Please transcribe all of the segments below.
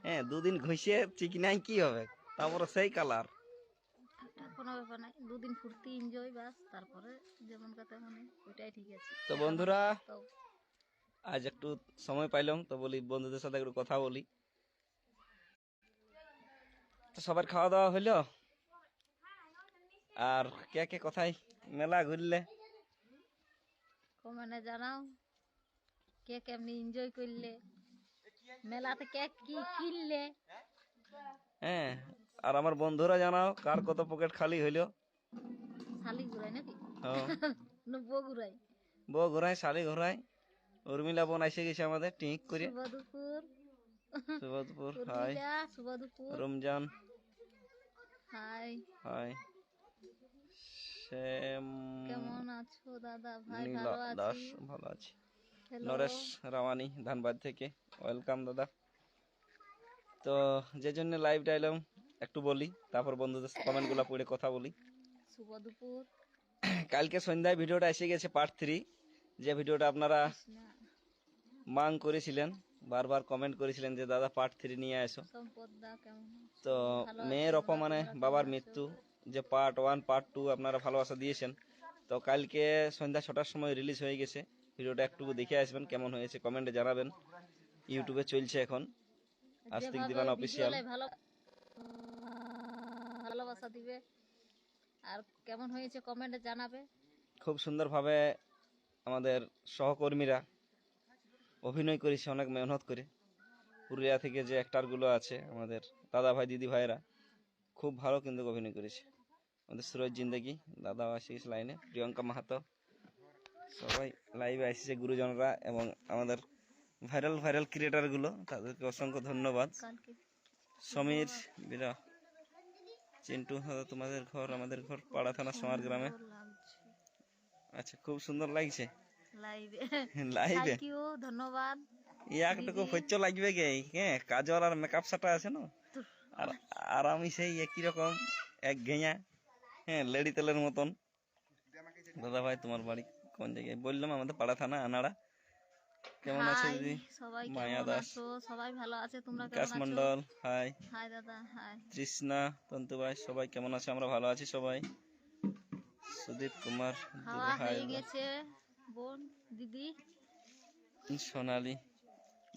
হ্যাঁ, দুদিন ঘষে চিকনাই কি হবে, তারপরে সেই কালার। কোনো ব্যাপার নাই, দুদিন ফুর্তি এনজয় বাস, তারপরে যেমন কথা মনে ওইটাই ঠিক আছে। তো বন্ধুরা, আজ একটু সময় পাইলাম তো বলি বন্ধুদের সাথে একটু কথা বলি। তো সবার খাওয়া দাওয়া হইলো? আর কে কে কোথায় মেলা ঘুরলে কমেন্টে জানাও কে কেমনি এনজয় করলে, মেলাতে কে কি কিনলে। হ্যাঁ, আর আমার বন্ধুরা জানাও কার কত পকেট খালি হইলো। শালি ঘুরাই নাকি হ্যাঁ, বউ ঘুরাই? বউ ঘুরাই, শালি ঘুরাই। উর্মিলা বোন এসে গেছে আমাদের টিক করে। শুভ দুপুর সুবদপুর হাই। উর্মিলা, শুভ দুপুর। Ramzan high, high. শ্যাম কেমন আছো দাদা ভাই? নীলা ভালো দাস আছি। ভালো আছি। হ্যালো, নরেশ রাওয়ানি ধানবাদ থেকে ওয়েলকাম দাদা। তো যে জন্য লাইভটা এলাম একটু বলি, তারপর বন্ধুদের কমেন্ট গুলা পড়ে কথা বলি। শুভ দুপুর। কালকে সন্ধ্যায় ভিডিওটা এসে গেছে পার্ট 3, যে ভিডিওটা আপনারা কৃষ্ণা মাং করেছিলেন, বারবার কমেন্ট করেছিলেন যে দাদা পার্ট 3 নিয়ে আসো। সম্পদ দা কেমন আছো? তো ভালো আছি মেয়ের আমরা, অপমানে তোমরা কেমন বাবার আছো? মৃত্যু, যে পার্ট 1 পার্ট 2 আপনারা ভালোবাসা দিয়েছেন, তো কালকে সন্ধ্যা 6টার সময় রিলিজ হয়ে গেছে। ভিডিওটা একটু দেখে আসবেন, কেমন হয়েছে কমেন্টে জানাবেন। ইউটিউবে চলছে এখন আস্তিক যেভাবে দিবানা ভিডিও অফিসিয়াল। লাই ভালোবাসা দিবে, আর কেমন হয়েছে কমেন্টে জানাবে। খুব সুন্দরভাবে আমাদের সহকর্মীরা অভিনয় করেছে, অনেক মেহনত করে। পুরুলিয়া থেকে যে অ্যাক্টারগুলো আছে আমাদের দাদা ভাই দিদি ভাইরা খুব ভালো কিন্তু অভিনয় করেছে। আমাদের সুরজ জিন্দেগি দাদা আসিস লাইনে, প্রিয়ঙ্কা মাহাতো, সবাই লাইভে আসছে গুরুজনরা, এবং আমাদের ভাইরাল ভাইরাল ক্রিয়েটারগুলো, তাদেরকে অসংখ্য ধন্যবাদ। কালকে সমীর বিরা, চিন্টু, তোমাদের ঘর আমাদের ঘর পাড়া থানা সমার গ্রামে। সুন্দর লাগছে আচ্ছা, খুব সুন্দর লাগছে লাইভে। লাইভে। থ্যাংক ইউ, ধন্যবাদ একটুকু হচ্ছ লাগবে গে, হ্যাঁ, কাজল আর মেকআপ সাটা আছে না, আর আর আমি সেই একই রকম এক ঘেঁয়া, হ্যাঁ, লেডি তেলের মতন। দাদা ভাই তোমার বাড়ি কোন জায়গায়? বললাম আমাদের পাড়া থানা আনাড়া। কেমন আছো হাই দিদি? সবাই, মায়া কেমন দাস, আছো? সবাই ভালো আছে, তোমরা বিকাশ কেমন আছো? মন্ডল হাই। হাই দাদা, হাই। তৃষ্ণা, তন্তু ভাই, সবাই কেমন আছে? আমরা ভালো আছি সবাই। সুদীপ কুমার খাওয়া দূরে হাই হয়ে দাদা। গেছে বোন, দিদি? সোনালি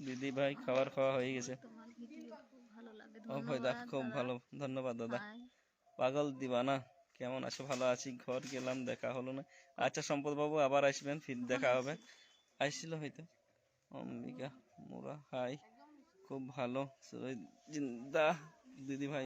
দিদি ভাই খাবার খাওয়া হয়ে গেছে। তোমার ভিডিও খুব ভালো লাগে, ও ভাই দা, ধন্যবাদ খুব দাদা। ভালো, ধন্যবাদ দাদা। হাই। পাগল দিবানা, কেমন আছো? ভালো আছি, ঘর গেলাম দেখা হলো না। আচ্ছা সম্পদ বাবু আবার আসবেন, ফির দেখা হবে। আসছিল হয়তো। অম্বিকা মোরা হাই, খুব ভালো। সুরজ জিন্দা দিদি ভাই।